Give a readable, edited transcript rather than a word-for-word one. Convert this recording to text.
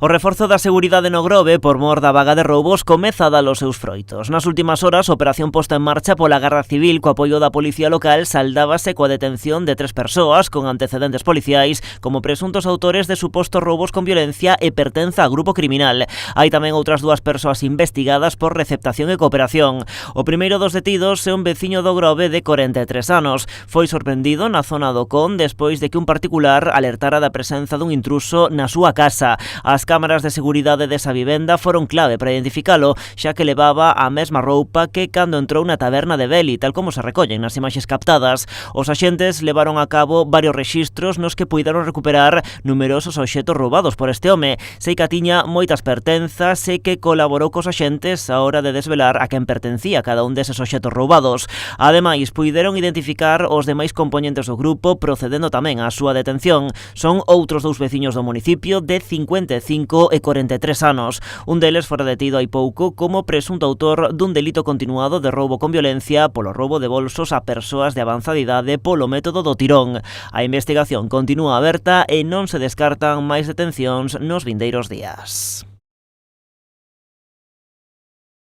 O reforzo da seguridade no Grove por mor da vaga de roubos comeza a dar os seus froitos. Nas últimas horas, a operación posta en marcha pola Garda Civil co apoio da Policía Local saldábase coa detención de 3 persoas con antecedentes policiais como presuntos autores de supostos roubos con violencia e pertenza a grupo criminal. Hai tamén outras 2 persoas investigadas por receptación e cooperación. O primeiro dos detidos é un veciño do Grove de 43 anos. Foi sorprendido na zona do Con despois de que un particular alertara da presenza dun intruso na súa casa. As cámaras de seguridade desa vivenda foron clave para identificalo, xa que levaba a mesma roupa que cando entrou na taberna de Beli, tal como se recollen nas imaxes captadas. Os axentes levaron a cabo varios rexistros nos que puideron recuperar numerosos obxetos roubados por este home. Sei que tiña moitas pertenzas e que colaborou cos axentes a hora de desvelar a quen pertencía cada un deses obxetos roubados. Ademais, puideron identificar os demais componentes do grupo procedendo tamén á súa detención. Son outros 2 veciños do municipio de 55 e 43 anos. Un deles fora detido hai pouco como presunto autor dun delito continuado de roubo con violencia polo roubo de bolsos a persoas de avanzada idade polo método do tirón. A investigación continúa aberta e non se descartan máis detencións nos vindeiros días.